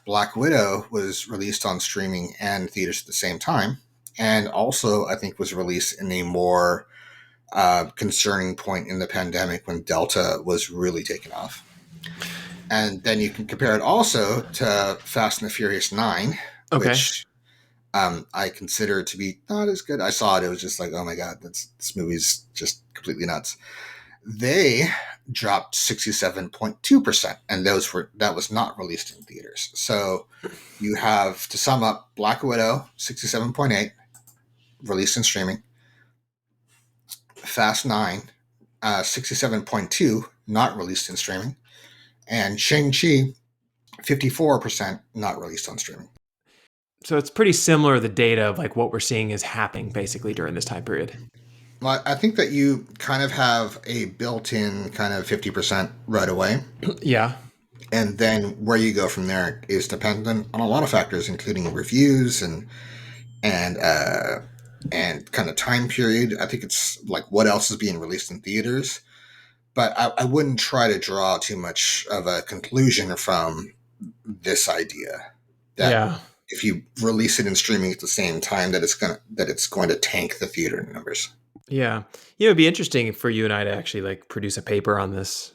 Black Widow was released on streaming and theaters at the same time, and also I think was released in a more concerning point in the pandemic when Delta was really taking off. And then you can compare it also to Fast and the Furious 9, Okay. which I consider to be not as good. I saw it; it was just like, oh my god, this movie's just completely nuts. They dropped 67.2%, and that was not released in theaters. So you have, to sum up, Black Widow 67.8 released in streaming, Fast 9 67.2 not released in streaming, and Shang-Chi 54% not released on streaming. So it's pretty similar the data of like what we're seeing is happening basically during this time period. Well, I think that you kind of have a built-in kind of 50% right away. Yeah. And then where you go from there is dependent on a lot of factors, including reviews and and kind of time period. I think it's like what else is being released in theaters, but I wouldn't try to draw too much of a conclusion from this idea that Yeah. if you release it in streaming at the same time, that it's going to tank the theater numbers. Yeah. It'd be interesting for you and I to actually like produce a paper on this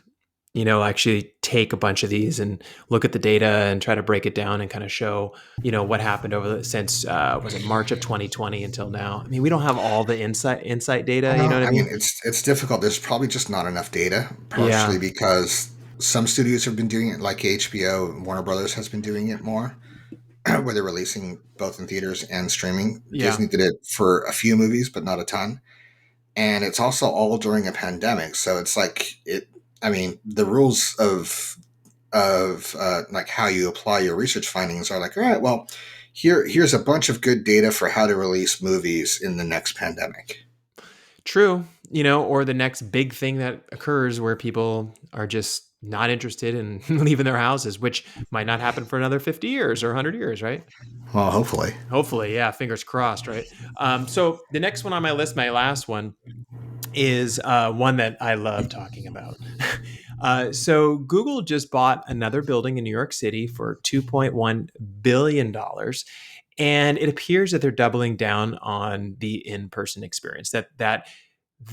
actually take a bunch of these and look at the data and try to break it down and kind of show, what happened since was it March of 2020 until now. I mean, we don't have all the insight data, you know Well, what I I mean, mean? it's difficult. There's probably just not enough data, partially Yeah. because some studios have been doing it, like HBO, and Warner Brothers has been doing it more, where they're releasing both in theaters and streaming. Yeah. Disney did it for a few movies, but not a ton. And it's also all during a pandemic, so it's like it. I mean, the rules of like how you apply your research findings are like, all right, well, here's a bunch of good data for how to release movies in the next pandemic. True, or the next big thing that occurs where people are just not interested in leaving their houses, which might not happen for another 50 years or 100 years, right? Well, hopefully. Hopefully, yeah, fingers crossed, right? So the next one on my list, my last one, is one that I love talking about. So Google just bought another building in New York City for $2.1 billion. And it appears that they're doubling down on the in-person experience, that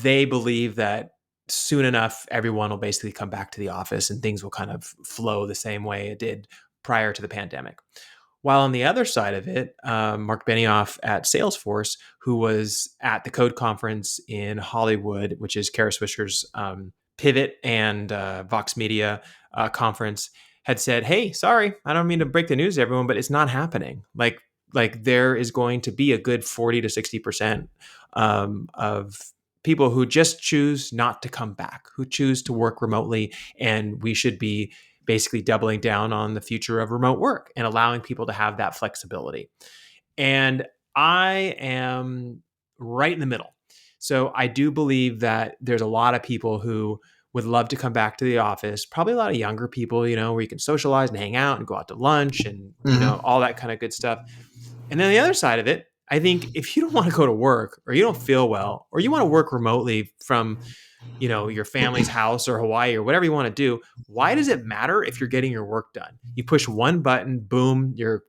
they believe that soon enough, everyone will basically come back to the office and things will kind of flow the same way it did prior to the pandemic. While on the other side of it, Mark Benioff at Salesforce, who was at the Code Conference in Hollywood, which is Kara Swisher's Pivot and Vox Media conference, had said, "Hey, sorry, I don't mean to break the news to everyone, but it's not happening. Like there is going to be a good 40 to 60% of people who just choose not to come back, who choose to work remotely, and we should be basically doubling down on the future of remote work and allowing people to have that flexibility." And I am right in the middle. So I do believe that there's a lot of people who would love to come back to the office, probably a lot of younger people, where you can socialize and hang out and go out to lunch and, Hmm. all that kind of good stuff. And then the other side of it, I think if you don't want to go to work or you don't feel well or you want to work remotely from, your family's house or Hawaii or whatever you want to do, why does it matter if you're getting your work done? You push one button, boom, your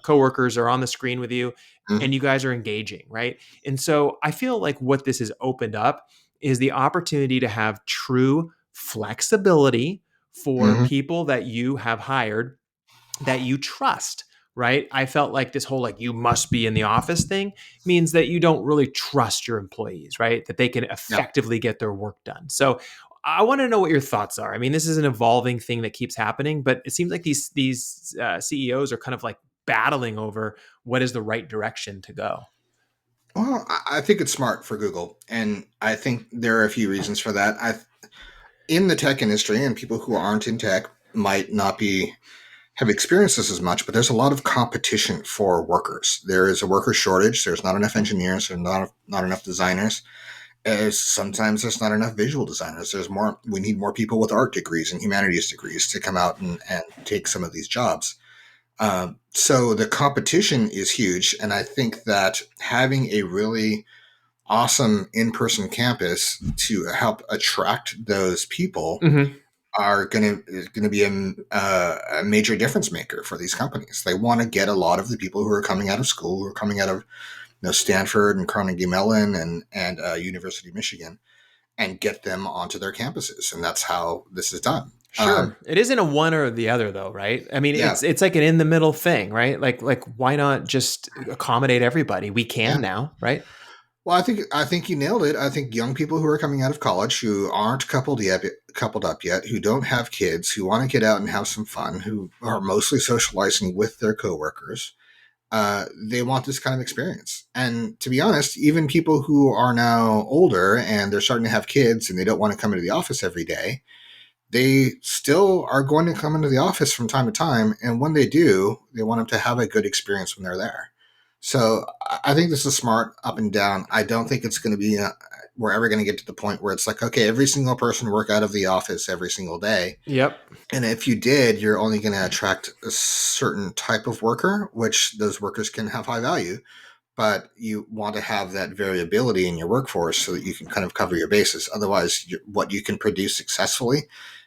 coworkers are on the screen with you and you guys are engaging, right? And so I feel like what this has opened up is the opportunity to have true flexibility for Hmm. people that you have hired that you trust, right? I felt like this whole like you must be in the office thing means that you don't really trust your employees, right? That they can Yeah. effectively get their work done. So I want to know what your thoughts are. I mean, this is an evolving thing that keeps happening, but it seems like these CEOs are kind of like battling over what is the right direction to go. Well, I think it's smart for Google, and I think there are a few reasons for that. In the tech industry, and people who aren't in tech might not be have experienced this as much, but there's a lot of competition for workers. There is a worker shortage. There's not enough engineers. There's not enough designers. Sometimes there's not enough visual designers. There's more. We need more people with art degrees and humanities degrees to come out and take some of these jobs. So the competition is huge, and I think that having a really awesome in-person campus to help attract those people Mm-hmm. are going to be a major difference maker for these companies. They want to get a lot of the people who are coming out of school, who are coming out of Stanford and Carnegie Mellon and University of Michigan, and get them onto their campuses, and that's how this is done. Sure. It isn't a one or the other though, right? I mean, Yeah, it's like an in the middle thing, right? Like why not just accommodate everybody? We can yeah. now, right? Well, I think you nailed it. I think young people who are coming out of college who aren't coupled up yet, who don't have kids, who want to get out and have some fun, who are mostly socializing with their coworkers, they want this kind of experience. And to be honest, even people who are now older and they're starting to have kids and they don't want to come into the office every day, they still are going to come into the office from time to time. And when they do, they want them to have a good experience when they're there. So I think this is smart up and down. I don't think it's going to be, we're ever going to get to the point where it's like, okay, every single person work out of the office every single day. Yep. And if you did, you're only going to attract a certain type of worker, which those workers can have high value. But you want to have that variability in your workforce so that you can kind of cover your bases. Otherwise, what you can produce successfully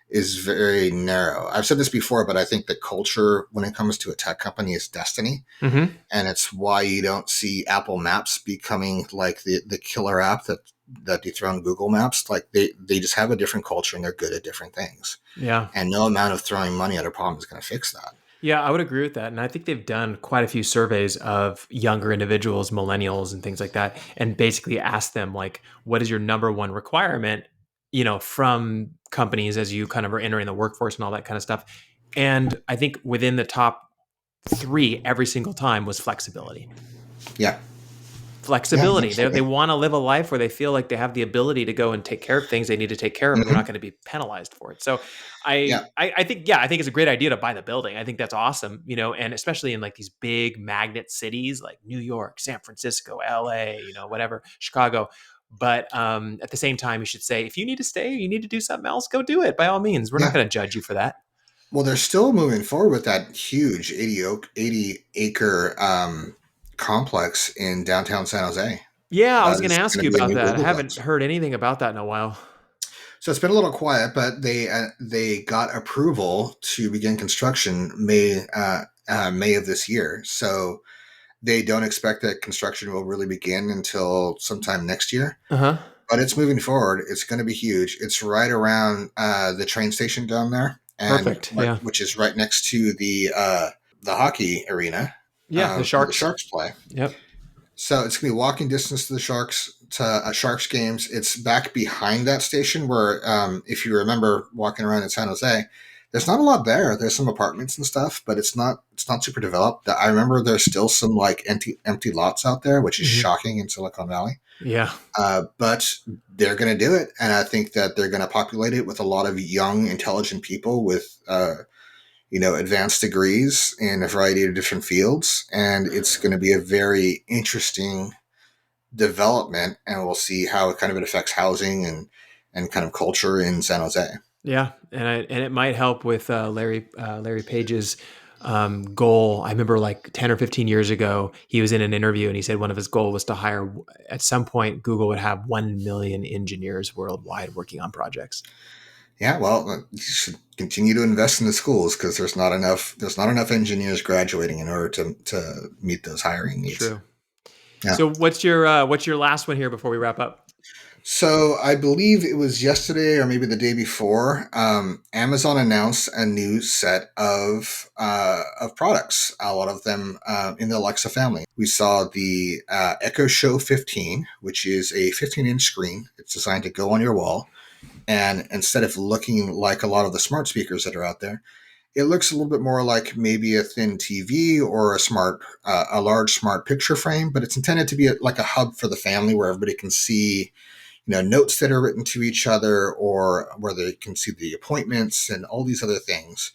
is very narrow. I've said this before, but I think the culture when it comes to a tech company is destiny. Mm-hmm. And it's why you don't see Apple Maps becoming like the killer app that that dethrone Google Maps, like they just have a different culture and they're good at different things. Yeah. And no amount of throwing money at a problem is going to fix that. Yeah, I would agree with that. And I think they've done quite a few surveys of younger individuals, millennials, and things like that, and basically asked them, like, what is your number one requirement, from companies as you kind of are entering the workforce and all that kind of stuff. And I think within the top three every single time was flexibility. Yeah. Yeah, Flexibility. They absolutely. want to live a life where they feel like they have the ability to go and take care of things they need to take care of, and they're not Hmm. going to be penalized for it. So I, Yeah. I I think I think it's a great idea to buy the building. I think that's awesome, and especially in like these big magnet cities like New York, San Francisco, LA, whatever, Chicago. But at the same time, you should say if you need to stay, you need to do something else, go do it by all means. We're not Yeah. going to judge you for that. Well, they're still moving forward with that huge 80 acre complex in downtown San Jose. Yeah, I was That going to is ask going you to be a about new that. I haven't Googleplex. heard anything about that in a while. So it's been a little quiet, but they got approval to begin construction May of this year. So they don't expect that construction will really begin until sometime next year. Uh huh. But it's moving forward. It's going to be huge. It's right around the train station down there, and Perfect. Yeah. which is right next to the hockey arena Yeah. The where the Sharks. Sharks play. Yep. So it's going to be walking distance to the Sharks games. It's back behind that station where, if you remember walking around in San Jose, there's not a lot there. There's some apartments and stuff, but it's not super developed. I remember there's still some like empty lots out there, which is Hmm. shocking in Silicon Valley. Yeah. But they're going to do it, and I think that they're going to populate it with a lot of young, intelligent people with advanced degrees in a variety of different fields, and it's going to be a very interesting development, and we'll see how it affects housing and kind of culture in San Jose. Yeah, and it might help with Larry Page's goal. I remember like 10 or 15 years ago, he was in an interview and he said one of his goals was to hire. At some point, Google would have 1 million engineers worldwide working on projects. Yeah, well, you should continue to invest in the schools because there's not enough engineers graduating in order to meet those hiring needs. True. Yeah. So what's your last one here before we wrap up? So I believe it was yesterday or maybe the day before. Amazon announced a new set of products. A lot of them in the Alexa family. We saw the Echo Show 15, which is a 15-inch screen. It's designed to go on your wall, and instead of looking like a lot of the smart speakers that are out there, it looks a little bit more like maybe a thin TV or a large smart picture frame. But it's intended to be like a hub for the family where everybody can see notes that are written to each other, or where they can see the appointments and all these other things,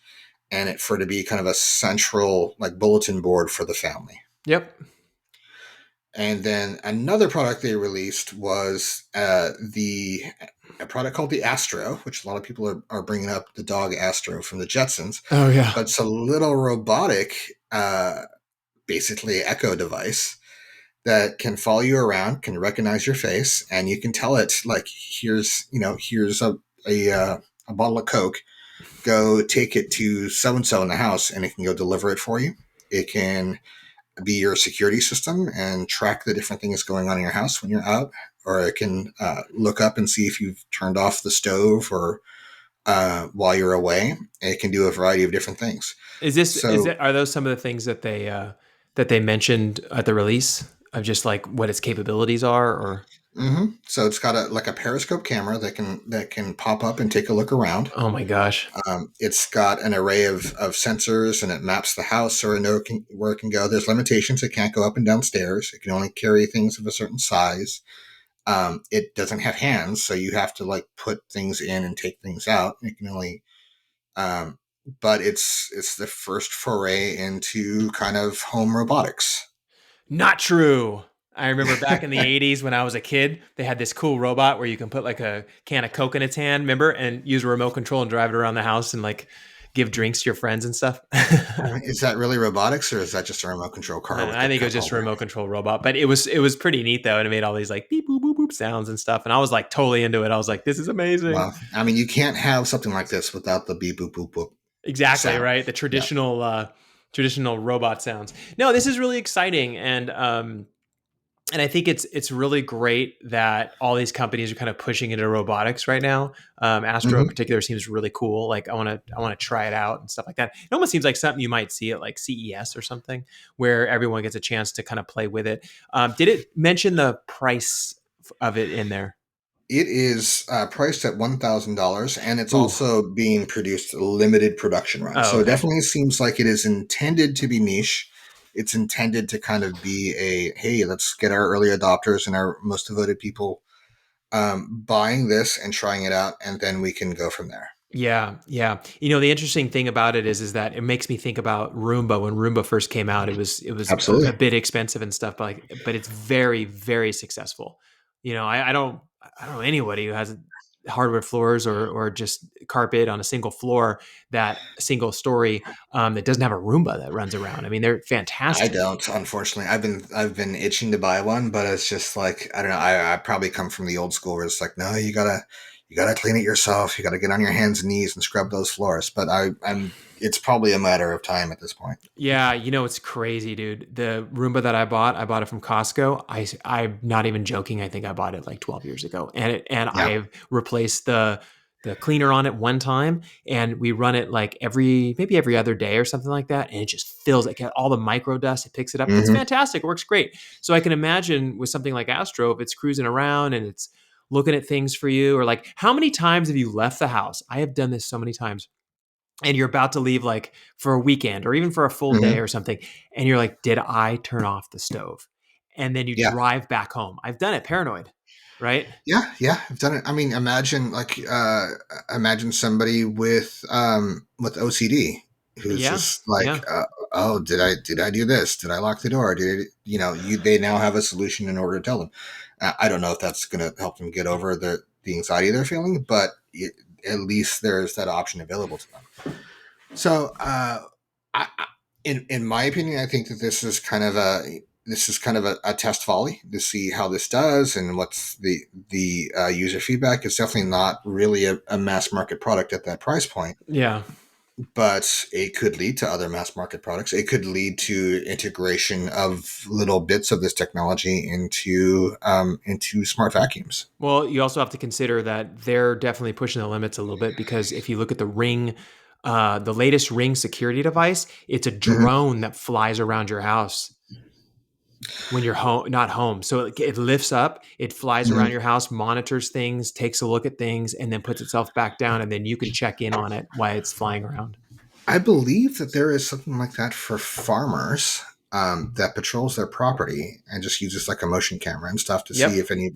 and for it to be kind of a central like bulletin board for the family. Yep. And then another product they released was a product called the Astro, which a lot of people are bringing up the dog Astro from the Jetsons, Oh yeah. but it's a little robotic, basically Echo device that can follow you around, can recognize your face, and you can tell it like, here's a bottle of Coke. Go take it to so and so in the house, and it can go deliver it for you. It can be your security system and track the different things going on in your house when you're out, or it can look up and see if you've turned off the stove or while you're away. It can do a variety of different things. So Are those some of the things that they mentioned at the release of just like what its capabilities are, or So it's got a periscope camera that can pop up and take a look around. oh my gosh. It's got an array of sensors, and it maps the house so it knows where it can go. There's limitations; it can't go up and down stairs. It can only carry things of a certain size. It doesn't have hands, so you have to like put things in and take things out. It can only, um, but it's the first foray into kind of home robotics. Not true. I remember back in the 80s when I was a kid, they had this cool robot where you can put like a can of Coke in its hand, remember, and use a remote control and drive it around the house and like give drinks to your friends and stuff. Is that really robotics, or is that just a remote control car with I the think it was cup just a holder? remote control robot, but it was pretty neat though, and it made all these like beep boop boop boop sounds and stuff, and I was like totally into it. I was like, this is amazing. Well, I mean, you can't have something like this without the beep boop boop boop Exactly sound. right. The Yeah. traditional robot sounds. No, this is really exciting, and and I think it's really great that all these companies are kind of pushing into robotics right now. Astro in Hmm. particular seems really cool. Like I want to try it out and stuff like that. It almost seems like something you might see at like CES or something, where everyone gets a chance to kind of play with it. Did it mention the price of it in there? It is priced at $1,000, and it's Ooh. also being produced a limited production run. Oh, So it okay. definitely seems like it is intended to be niche. It's intended to kind of be a hey, let's get our early adopters and our most devoted people buying this and trying it out, and then we can go from there. Yeah, yeah. The interesting thing about it is that it makes me think about Roomba. When Roomba first came out, it was a Absolutely. bit expensive and stuff, but it's very very successful. I don't know anybody who has hardwood floors or just carpet on a single floor, that single story, that doesn't have a Roomba that runs around. I mean, they're I fantastic. don't, unfortunately. I've been itching to buy one, but it's just like I don't know. I probably come from the old school where it's like, no, you gotta clean it yourself. You gotta get on your hands and knees and scrub those floors. But I'm it's probably a matter of time at this point. Yeah, it's crazy, dude. The Roomba that I bought it from Costco. I'm not even joking. I think I bought it like 12 years ago, and Yeah. I've replaced the cleaner on it one time, and we run it like maybe every other day or something like that, and it just fills it. All the micro dust, it picks it up. It's Hmm. fantastic. It works great. So I can imagine with something like Astro, if it's cruising around and it's looking at things for you, or like how many times have you left the house? I have done this so many times, and you're about to leave like for a weekend or even for a full day Hmm. or something, and you're like, did I turn off the stove? And then you Yeah. drive back home. I've done it, paranoid, right? Yeah. Yeah. I've done it. I mean, imagine somebody with OCD who's Yeah, just like, yeah. oh, did I do this? Did I lock the door? They now have a solution in order to tell them. I don't know if that's going to help them get over the anxiety they're feeling, but at least there's that option available to them. So, in my opinion, I think that this is kind of a test volley to see how this does and what's the user feedback. It's definitely not really a mass market product at that price point, Yeah. but it could lead to other mass market products. It could lead to integration of little bits of this technology into smart vacuums. Well, you also have to consider that they're definitely pushing the limits a little bit, because if you look at the Ring, the latest Ring security device, it's a Hmm. drone that flies around your house when you're home, not home. So it lifts up, it flies around Hmm. your house, monitors things, takes a look at things, and then puts itself back down, and then you can check in on it while it's flying around. I believe that there is something like that for farmers that patrols their property and just uses like a motion camera and stuff to see Yep. if any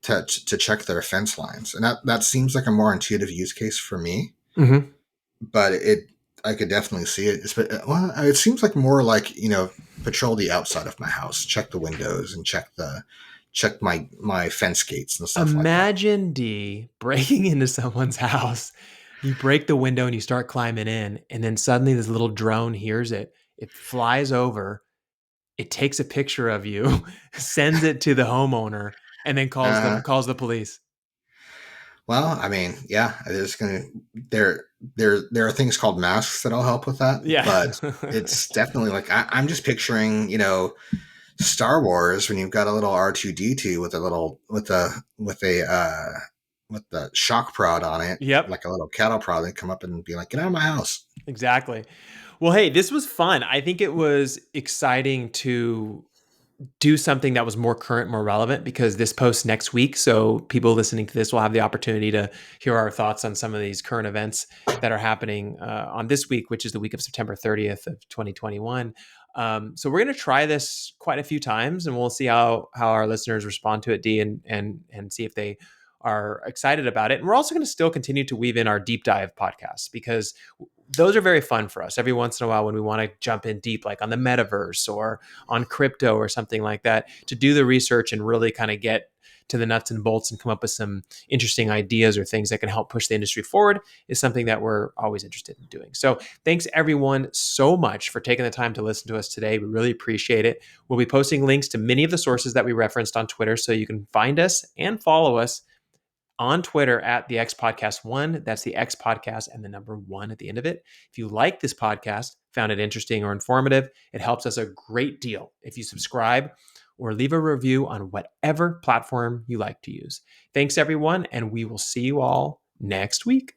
to check their fence lines, and that seems like a more intuitive use case for me. Hmm. But I could definitely see it. Well, it seems like more like patrol the outside of my house, check the windows, and check my fence gates and stuff like that. Imagine D breaking into someone's house. You break the window and you start climbing in, and then suddenly this little drone hears it. It flies over, it takes a picture of you, sends it to the homeowner, and then calls the Uh, calls the police. well, I mean, yeah, there's gonna there are things called masks that'll help with that, Yeah. but it's definitely like I'm just picturing Star Wars when you've got a little R2D2 with a little with the shock prod on it, Yep. like a little cattle prod, and come up and be like, "Get out of my house." Exactly. Well, hey, this was fun. I think it was exciting to do something that was more current, more relevant, because this posts next week. So people listening to this will have the opportunity to hear our thoughts on some of these current events that are happening on this week, which is the week of September 30th of 2021. So we're going to try this quite a few times, and we'll see how our listeners respond to it, D, and see if they are excited about it. And we're also going to still continue to weave in our deep dive podcasts, because those are very fun for us every once in a while when we want to jump in deep, like on the metaverse or on crypto or something like that, to do the research and really kind of get to the nuts and bolts and come up with some interesting ideas or things that can help push the industry forward, is something that we're always interested in doing. So thanks everyone so much for taking the time to listen to us today. We really appreciate it. We'll be posting links to many of the sources that we referenced on Twitter, so you can find us and follow us on Twitter at the X Podcast One. That's the X Podcast and the number one at the end of it. If you like this podcast, found it interesting or informative, it helps us a great deal if you subscribe or leave a review on whatever platform you like to use. Thanks, everyone, and we will see you all next week.